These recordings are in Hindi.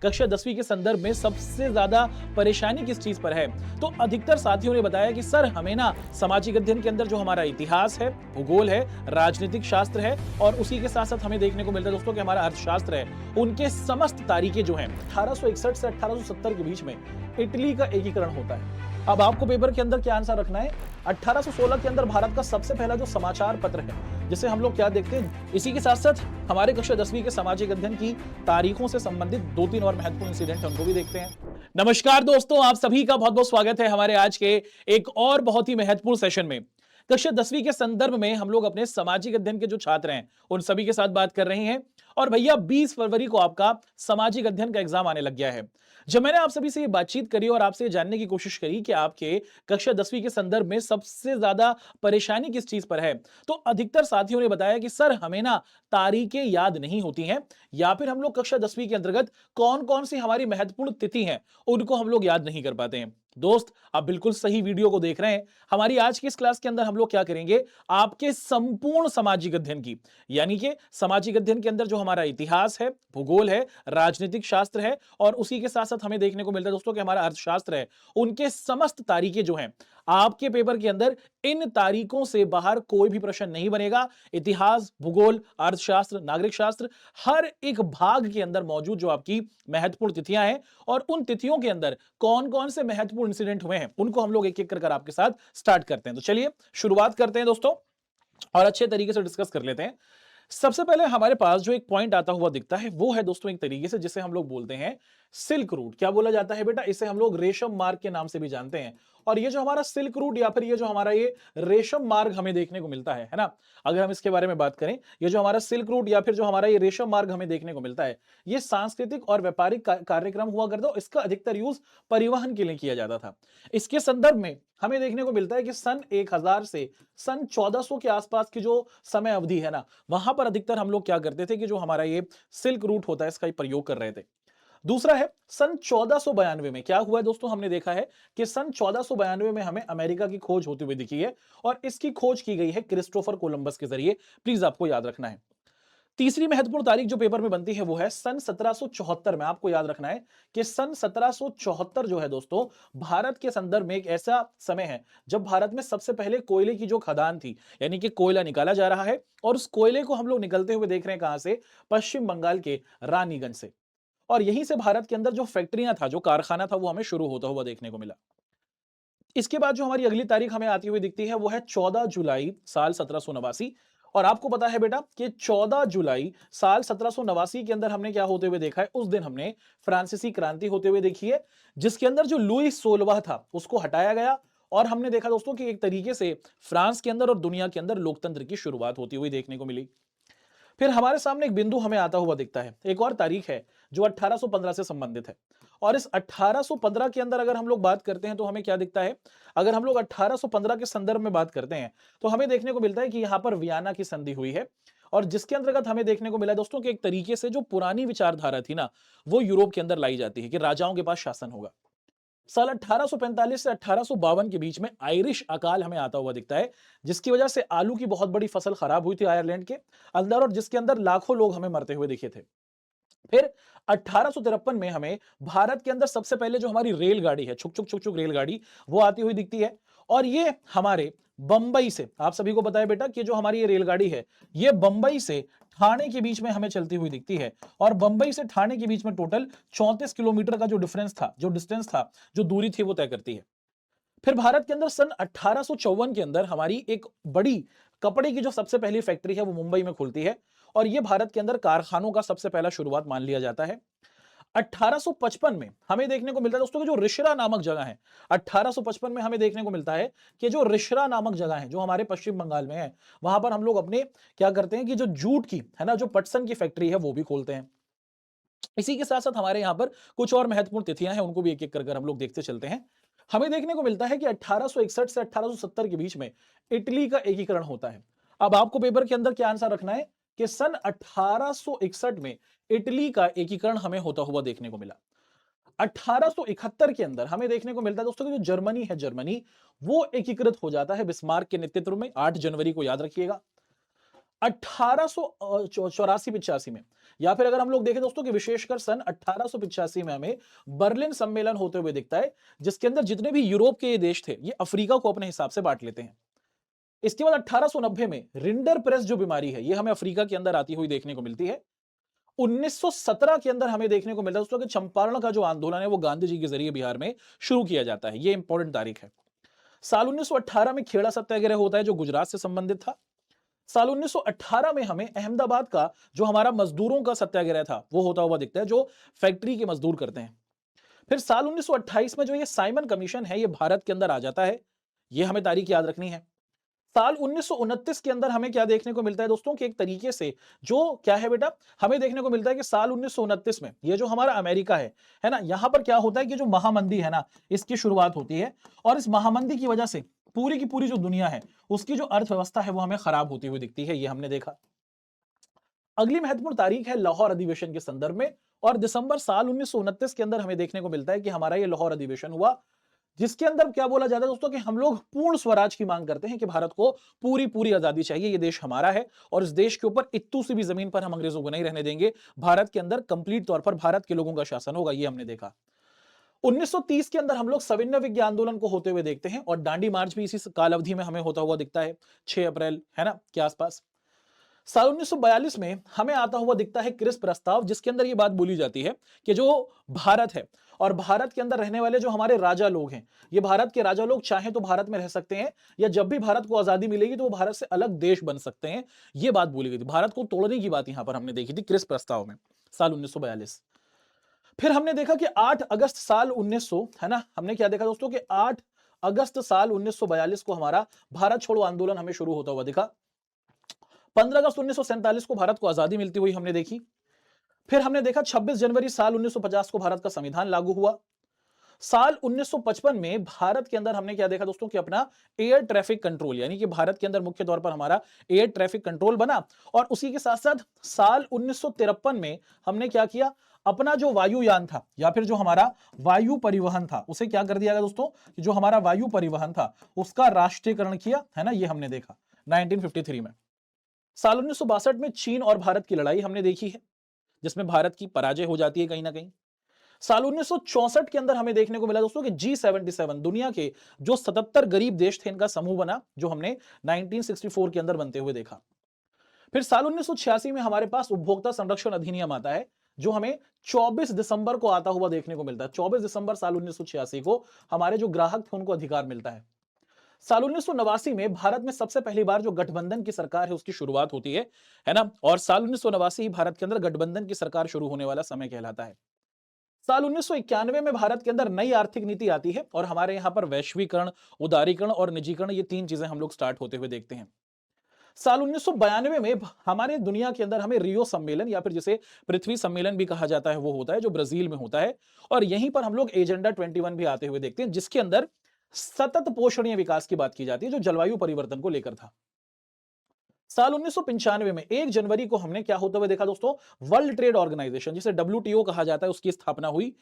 कक्षा 10वीं के संदर्भ में सबसे ज्यादा परेशानी किस चीज पर है? तो अधिकतर साथियों ने बताया कि सर हमें ना सामाजिक अध्ययन के अंदर जो हमारा इतिहास है, भूगोल है, राजनीतिक शास्त्र है और उसी के साथ साथ हमें देखने को मिलता है दोस्तों कि हमारा अर्थशास्त्र है, उनके समस्त तारीखें जो हैं 1861 से 1870 के बीच में इटली का एकीकरण होता है। अब आपको पेपर के अंदर क्या आंसर रखना है? 1816 के अंदर भारत का सबसे पहला जो समाचार पत्र है, जिसे हम लोग क्या देखते हैं, इसी के साथ साथ हमारे कक्षा 10वीं के सामाजिक अध्ययन की तारीखों से संबंधित 2-3 और महत्वपूर्ण इंसिडेंट है, उनको भी देखते हैं। नमस्कार दोस्तों, आप सभी का बहुत बहुत स्वागत है हमारे आज के एक और बहुत ही महत्वपूर्ण सेशन में। कक्षा 10वीं के संदर्भ में हम लोग अपने सामाजिक अध्ययन के जो छात्र हैं उन सभी के साथ बात कर रहे हैं। और भैया 20 फरवरी को आपका सामाजिक अध्ययन का एग्जाम आने लग गया है। जब मैंने आप सभी से ये बातचीत करी और आपसे जानने की कोशिश करी कि आपके कक्षा 10वीं के संदर्भ में सबसे ज्यादा परेशानी किस चीज पर है, तो अधिकतर साथियों ने बताया कि सर हमें ना तारीखें याद नहीं होती हैं, या फिर हम लोग कक्षा 10वीं के अंतर्गत कौन कौन सी हमारी महत्वपूर्ण तिथि हैं उनको हम लोग याद नहीं कर पाते हैं। दोस्त, आप बिल्कुल सही वीडियो को देख रहे हैं। हमारी आज की इस क्लास के अंदर हम लोग क्या करेंगे, आपके संपूर्ण सामाजिक अध्ययन की, यानी कि सामाजिक अध्ययन के अंदर जो हमारा इतिहास है, भूगोल है, राजनीतिक शास्त्र है और उसी के साथ साथ हमें देखने को मिलता है दोस्तों कि हमारा अर्थशास्त्र है, उनके समस्त तारीखें जो हैं आपके पेपर के अंदर इन तारीखों से बाहर कोई भी प्रश्न नहीं बनेगा। इतिहास, भूगोल, अर्थशास्त्र, नागरिक शास्त्र, हर एक भाग के अंदर मौजूद जो आपकी महत्वपूर्ण तिथियां हैं और उन तिथियों के अंदर कौन कौन से महत्वपूर्ण इंसिडेंट हुए हैं उनको हम लोग एक एक कर आपके साथ स्टार्ट करते हैं। तो चलिए शुरुआत करते हैं दोस्तों और अच्छे तरीके से डिस्कस कर लेते हैं। सबसे पहले हमारे पास जो एक पॉइंट आता हुआ दिखता है वो है दोस्तों एक तरीके से जिसे हम लोग बोलते हैं सिल्क रूट। क्या बोला जाता है बेटा? इसे हम लोग रेशम मार्ग के नाम से भी जानते हैं। और ये जो हमारा सिल्क रूट या फिर ये जो हमारा ये रेशम मार्ग हमें देखने को मिलता है ना, अगर हम इसके बारे में बात करें, ये जो हमारा सिल्क रूट या फिर जो हमारा ये रेशम मार्ग हमें देखने को मिलता है, ये सांस्कृतिक और व्यापारिक कार्यक्रम हुआ करता है। इसका अधिकतर यूज परिवहन के लिए किया जाता था। इसके संदर्भ में हमें देखने को मिलता है कि सन 1000 से सन 1400 के आसपास की जो समय अवधि है ना, वहां पर अधिकतर हम लोग क्या करते थे कि जो हमारा ये सिल्क रूट होता है इसका प्रयोग कर रहे थे। दूसरा है सन 1492 में क्या हुआ है दोस्तों, हमने देखा है कि सन 1492 में हमें अमेरिका की खोज होती हुई दिखी है और इसकी खोज की गई है क्रिस्टोफर कोलंबस के जरिए। प्लीज आपको याद रखना है। तीसरी महत्वपूर्ण तारीख जो पेपर में बनती है वो है सन 1774 में। आपको याद रखना है कि सन 1774 जो है दोस्तों, भारत के संदर्भ में एक ऐसा समय है जब भारत में सबसे पहले कोयले की जो खदान थी, यानी कि कोयला निकाला जा रहा है और उस कोयले को हम लोग निकलते हुए देख रहे हैं कहां से? पश्चिम बंगाल के रानीगंज से। और यहीं से भारत के अंदर जो फैक्ट्रियां था, जो कारखाना था, वो हमें शुरू होता हुआ देखने को मिला। इसके बाद जो हमारी अगली तारीख हमें आती हुई दिखती है वो है 14 जुलाई साल 1789। और आपको पता है बेटा कि 14 जुलाई साल 1789 के अंदर हमने क्या होते हुए देखा है? उस दिन हमने फ्रांसीसी क्रांति होते हुए देखी है, जिसके अंदर जो लुई 16वां था उसको हटाया गया और हमने देखा दोस्तों कि एक तरीके से फ्रांस के अंदर और दुनिया के अंदर लोकतंत्र की शुरुआत होती हुई देखने को मिली। फिर हमारे सामने एक बिंदु हमें आता हुआ दिखता है, एक और तारीख है जो 1815 से संबंधित है। और इस 1815 के अंदर अगर हम लोग बात करते हैं तो हमें क्या दिखता है? अगर हम लोग 1815 के संदर्भ में बात करते हैं तो हमें देखने को मिलता है कि यहां पर वियना की संधि हुई है और जिसके अंतर्गत हमें देखने को मिला दोस्तों कि एक तरीके से जो पुरानी विचारधारा थी ना, वो यूरोप के अंदर लाई जाती है कि राजाओं के पास शासन होगा। साल 1845 से 1852 के बीच में आयरिश अकाल हमें आता हुआ दिखता है, जिसकी वजह से आलू की बहुत बड़ी फसल खराब हुई थी आयरलैंड के अंदर और जिसके अंदर लाखों लोग हमें मरते हुए दिखे थे। फिर 1853 में हमें भारत के अंदर सबसे पहले जो हमारी रेलगाड़ी है, छुक छुक छुक छुक रेलगाड़ी, वो आती हुई दिखती है। और ये हमारे बंबई से, आप सभी को पता है बेटा कि जो हमारी ये रेलगाड़ी है ये बंबई से ठाणे के बीच में हमें चलती हुई दिखती है। और बंबई से ठाणे के बीच में टोटल 34 किलोमीटर का जो डिफरेंस था, जो डिस्टेंस था, जो दूरी थी, वो तय करती है। फिर भारत के अंदर सन 1854 के अंदर हमारी एक बड़ी कपड़े की जो सबसे पहली फैक्ट्री है वो मुंबई में खुलती है और ये भारत के अंदर कारखानों का सबसे पहला शुरुआत मान लिया जाता है। 1855 में हमें देखने को मिलता है दोस्तों कि जो रिश्रा नामक जगह है, 1855 में हमें देखने को मिलता है कि जो रिश्रा नामक जगह है जो हमारे पश्चिम बंगाल में है, वहां पर हम लोग अपने क्या करते हैं कि जो जूट की है ना, जो पटसन की फैक्ट्री है वो भी खोलते हैं। इसी के साथ साथ हमारे यहाँ पर कुछ और महत्वपूर्ण तिथियां हैं, उनको भी एक एक कर हम लोग देखते चलते हैं। हमें देखने को मिलता है कि 1861 से 1870 के बीच में इटली का एकीकरण होता है। अब आपको पेपर के अंदर क्या आंसर रखना है कि सन 1861 में इटली का एकीकरण हमें होता हुआ देखने को मिला। 1871 के अंदर हमें देखने को मिलता है दोस्तों कि जो जर्मनी है, जर्मनी वो एकीकृत हो जाता है बिस्मार्क के नेतृत्व में। 8 जनवरी को याद रखिएगा। 1884-85 में या फिर अगर हम लोग देखें दोस्तों कि विशेषकर सन 1885 में हमें बर्लिन सम्मेलन होते हुए दिखता है, जिसके अंदर जितने भी यूरोप के ये देश थे ये अफ्रीका को अपने हिसाब से बांट लेते हैं। इसके बाद 1890 में रिंडर प्रेस जो बीमारी है ये हमें अफ्रीका के अंदर आती हुई देखने को मिलती है। 1917 के अंदर हमें देखने को मिलता है दोस्तों कि चंपारण का जो आंदोलन है वो गांधी जी के जरिए बिहार में शुरू किया जाता है। ये इंपॉर्टेंट तारीख है। साल 1918 में खेड़ा सत्याग्रह होता है जो गुजरात से संबंधित था। साल 1918 में हमें अहमदाबाद का जो हमारा मजदूरों का सत्याग्रह था वो होता हुआ दिखता है, जो फैक्ट्री के मजदूर करते हैं। फिर साल 1928 में जो ये साइमन कमीशन है ये भारत के अंदर आ जाता है। ये हमें तारीख याद रखनी है। साल 1929 के अंदर हमें क्या देखने को मिलता है दोस्तों कि एक तरीके से जो क्या है बेटा, हमें देखने को मिलता है कि साल 1929 में ये जो हमारा अमेरिका है ना, यहां पर क्या होता है कि जो महामंदी है ना इसकी शुरुआत होती है, और इस महामंदी की वजह से पूरी की पूरी जो दुनिया है उसकी जो अर्थव्यवस्था है वो हमें खराब होती हुई दिखती है। ये हमने देखा। अगली महत्वपूर्ण तारीख है लाहौर अधिवेशन के संदर्भ में, और दिसंबर साल 1929 के अंदर हमें देखने को मिलता है कि हमारा ये लाहौर अधिवेशन हुआ, जिसके अंदर क्या बोला जाता है दोस्तों कि हम लोग पूर्ण स्वराज की मांग करते हैं कि भारत को पूरी पूरी आजादी चाहिए, ये देश हमारा है और इस देश के ऊपर इत्तू सी भी जमीन पर हम अंग्रेजों को नहीं रहने देंगे। भारत के अंदर कंप्लीट तौर पर भारत के लोगों का शासन होगा। ये हमने देखा। 1930 के अंदर हम लोग सविनय विज्ञान आंदोलन को होते हुए देखते हैं, और दांडी मार्च भी इसी काल अवधि में हमें होता हुआ दिखता है 6 अप्रैल है ना के आसपास। साल 1942 में हमें आता हुआ दिखता है क्रिस प्रस्ताव, जिसके अंदर ये बात बोली जाती है कि जो भारत है और भारत के अंदर रहने वाले जो हमारे राजा लोग हैं, ये भारत के राजा लोग चाहे तो भारत में रह सकते हैं, या जब भी भारत को आजादी मिलेगी तो वो भारत से अलग देश बन सकते हैं। ये बात बोली गई थी। भारत को तोड़ने की बात यहां पर हमने देखी थी क्रिस प्रस्ताव में, साल 1942। फिर हमने देखा कि 8 अगस्त साल 1900 है ना, हमने क्या देखा दोस्तों कि 8 अगस्त साल 1942 को हमारा भारत छोड़ो आंदोलन हमें शुरू होता हुआ दिखा। 15 अगस्त 1947 को भारत को आजादी मिलती हुई हमने देखी। फिर हमने देखा 26 जनवरी साल 1950 को भारत का संविधान लागू हुआ। साल 1955 में भारत के अंदर हमने क्या देखा दोस्तों कि अपना एयर ट्रैफिक कंट्रोल, यानी कि भारत के अंदर मुख्य तौर पर हमारा एयर ट्रैफिक कंट्रोल बना। और उसी के साथ साथ साल 1953 में हमने क्या किया, अपना जो वायुयान था या फिर जो हमारा वायु परिवहन था उसे क्या कर दिया गया दोस्तों, जो हमारा वायु परिवहन था उसका राष्ट्रीयकरण किया, है ना। ये हमने देखा 1953 में। साल 1962 में चीन और भारत की लड़ाई हमने देखी है, जिसमें भारत की पराजय हो जाती है कहीं ना कहीं। साल 1964 के अंदर हमें देखने को मिला दोस्तों कि G77 दुनिया के जो 77 गरीब देश थे इनका समूह बना, जो हमने 1964 के अंदर बनते हुए देखा। फिर साल 1986 में हमारे पास उपभोक्ता संरक्षण अधिनियम आता है, जो हमें 24 दिसंबर को आता हुआ देखने को मिलता है। 24 दिसंबर साल 1986 को हमारे जो ग्राहक थे उनको अधिकार मिलता है। साल 1989 में भारत में सबसे पहली बार जो गठबंधन की सरकार है उसकी शुरुआत होती है ना। और साल 1989 ही भारत के अंदर गठबंधन की सरकार शुरू होने वाला समय कहलाता है। साल 1991 में भारत के अंदर नई आर्थिक नीति आती है, और हमारे यहां पर वैश्वीकरण, उदारीकरण और निजीकरण, ये 3 चीजें हम लोग स्टार्ट होते हुए देखते हैं। साल 1992 में हमारे दुनिया के अंदर हमें रियो सम्मेलन या फिर जिसे पृथ्वी सम्मेलन भी कहा जाता है वो होता है, जो ब्राजील में होता है। और यहीं पर हम लोग एजेंडा 21 भी आते हुए देखते हैं, जिसके अंदर सतत पोषणीय विकास की बात की जाती है, जो जलवायु परिवर्तन को लेकर था। साल 1995 में 1 जनवरी को हमने क्या होते हुए देखा दोस्तों, वर्ल्ड ट्रेड ऑर्गेनाइजेशन जिसे WTO कहा जाता है उसकी स्थापना हुई,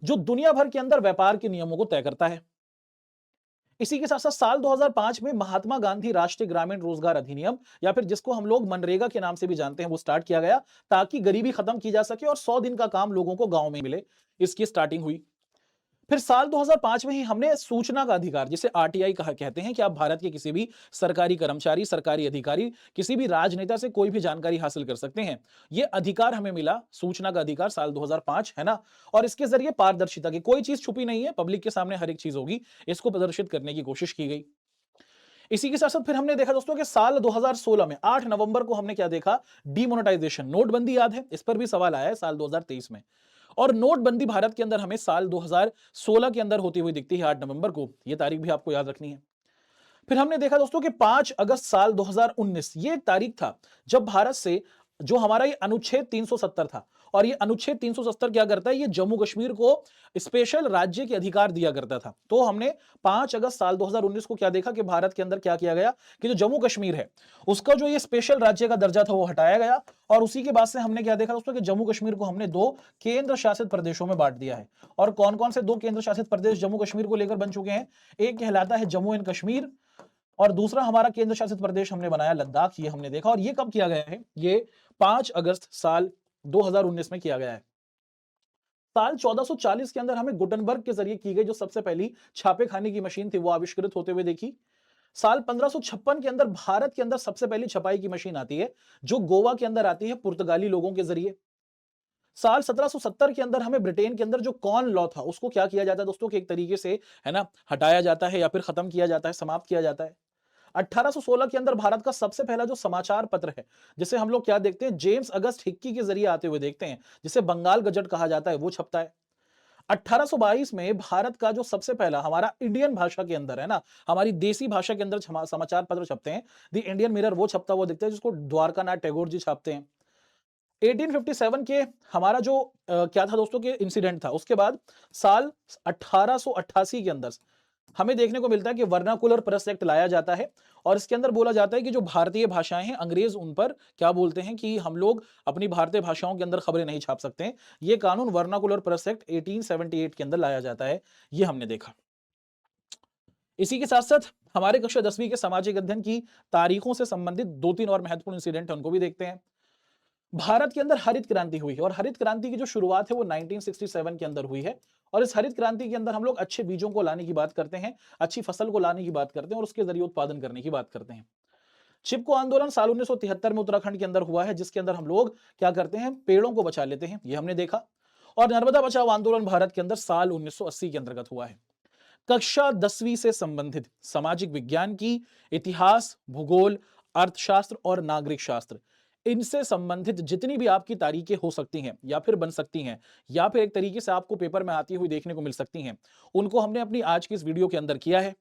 जो दुनिया भर के अंदर व्यापार के नियमों को तय करता है। इसी के साथ साथ साल 2005 में महात्मा गांधी राष्ट्रीय ग्रामीण रोजगार अधिनियम या फिर जिसको हम लोग मनरेगा के नाम से भी जानते हैं वो स्टार्ट किया गया, ताकि गरीबी खत्म की जा सके और 100 दिन का काम लोगों को गांव में मिले। इसकी स्टार्टिंग हुई। फिर साल 2005 में ही हमने सूचना का अधिकार, जिसे RTI कहा कहते हैं, कि आप भारत के किसी भी सरकारी कर्मचारी, सरकारी अधिकारी, किसी भी राजनेता से कोई भी जानकारी हासिल कर सकते हैं। ये अधिकार हमें मिला, सूचना का अधिकार, साल 2005, है ना। और इसके जरिए पारदर्शिता की कोई चीज छुपी नहीं है, पब्लिक के सामने हर एक चीज होगी, इसको प्रदर्शित करने की कोशिश की गई। इसी के साथ साथ फिर हमने देखा दोस्तों कि साल 2016 में 8 नवंबर को हमने क्या देखा, डीमोनेटाइजेशन, नोटबंदी याद है, इस पर भी सवाल आया है साल 2023 में। और नोटबंदी भारत के अंदर हमें साल 2016 के अंदर होती हुई दिखती है 8 नवंबर को। यह तारीख भी आपको याद रखनी है। फिर हमने देखा दोस्तों कि 5 अगस्त साल 2019 ये एक तारीख था जब भारत से जो हमारा ये अनुच्छेद 370 था, और ये अनुच्छेद 370 क्या करता है, ये जम्मू कश्मीर को स्पेशल राज्य के अधिकार दिया करता था। तो हमने 5 अगस्त साल 2019 को क्या देखा कि भारत के अंदर क्या किया गया कि जो जम्मू कश्मीर है उसका जो ये स्पेशल राज्य का दर्जा था वो हटाया गया। और उसी के बाद से हमने क्या देखा दोस्तों कि जम्मू कश्मीर को हमने 2 केंद्र शासित प्रदेशों में बांट दिया है। और कौन कौन से 2 केंद्र शासित प्रदेश जम्मू कश्मीर को लेकर बन चुके हैं, एक कहलाता है जम्मू एंड कश्मीर, और दूसरा हमारा केंद्र शासित प्रदेश हमने बनाया लद्दाख। ये हमने देखा, और ये कब किया गया है, ये 5 अगस्त साल 2019 में किया गया है। साल 1440 के अंदर हमें गुटनबर्ग के जरिए की गई जो सबसे पहली छापे खाने की मशीन थी वो आविष्कृत होते हुए देखी। साल 1556 के अंदर भारत के अंदर सबसे पहली छपाई की मशीन आती है जो गोवा के अंदर आती है पुर्तगाली लोगों के जरिए। साल 1770 के अंदर हमें ब्रिटेन के अंदर जो कॉर्न लॉ था उसको क्या किया जाता है दोस्तों कि एक तरीके से है ना हटाया जाता है या फिर खत्म किया जाता है, समाप्त किया जाता है। 1816 के अंदर भारत का सबसे पहला जो समाचार पत्र है जिसे हम लोग क्या देखते हैं जेम्स अगस्त हिक्की के जरिए आते हुए देखते हैं, जिसे बंगाल गजट कहा जाता है, वो छपता है। 1822 में भारत का जो सबसे पहला हमारा इंडियन भाषा के अंदर है ना, हमारी देसी भाषा के अंदर समाचार पत्र छपते हैं, द इंडियन मिरर वो छपता हुआ दिखता है जिसको द्वारकानाथ टैगोर जी छापते हैं। 1857 के हमारा जो क्या था दोस्तों के इंसिडेंट था उसके बाद साल 1888 के अंदर हमें देखने को मिलता है कि वर्नाकुलर प्रेस एक्ट लाया जाता है और इसके अंदर बोला जाता है कि जो भारतीय भाषाएं हैं अंग्रेज उन पर क्या बोलते हैं कि हम लोग अपनी भारतीय भाषाओं के अंदर खबरें नहीं छाप सकते हैं। ये कानून वर्नाकुलर प्रेस एक्ट 1878 के अंदर लाया जाता है, ये हमने देखा। इसी के साथ साथ हमारे कक्षा 10वीं के सामाजिक अध्ययन की तारीखों से संबंधित 2-3 और महत्वपूर्ण इंसिडेंट है उनको भी देखते हैं। भारत के अंदर हरित क्रांति हुई है और हरित क्रांति की जो शुरुआत है वो 1967 के अंदर हुई है और इस हरित क्रांति के अंदर हम लोग अच्छे बीजों को लाने की बात करते हैं, अच्छी फसल को लाने की बात करते हैं और उसके जरिए उत्पादन करने की बात करते हैं। चिपको आंदोलन साल 1973 में उत्तराखंड के अंदर हुआ है जिसके अंदर हम लोग क्या करते हैं पेड़ों को बचा लेते हैं, ये हमने देखा। और नर्मदा बचाओ आंदोलन भारत के अंदर साल 1980 के अंतर्गत हुआ है। कक्षा 10वीं से संबंधित सामाजिक विज्ञान की इतिहास, भूगोल, अर्थशास्त्र और नागरिक शास्त्र, इनसे संबंधित जितनी भी आपकी तारीखें हो सकती हैं या फिर बन सकती हैं या फिर एक तरीके से आपको पेपर में आती हुई देखने को मिल सकती हैं, उनको हमने अपनी आज की इस वीडियो के अंदर किया है।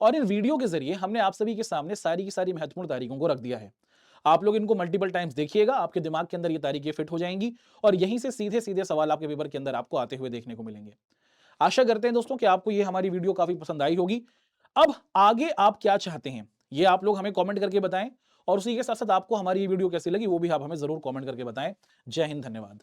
और इन वीडियो के जरिए हमने आप सभी के सामने सारी की सारी महत्वपूर्ण तारीखों को रख दिया है। आप लोग इनको मल्टीपल टाइम्स देखिएगा, आपके दिमाग के अंदर ये तारीखें फिट हो जाएंगी और यहीं से सीधे सीधे सवाल आपके पेपर के अंदर आपको आते हुए देखने को मिलेंगे। आशा करते हैं दोस्तों कि आपको ये हमारी वीडियो काफी पसंद आई होगी। अब आगे आप क्या चाहते हैं ये आप लोग हमें कमेंट करके बताएं और उसी के साथ साथ आपको हमारी ये वीडियो कैसी लगी वो भी आप हमें जरूर कमेंट करके बताएं। जय हिंद, धन्यवाद।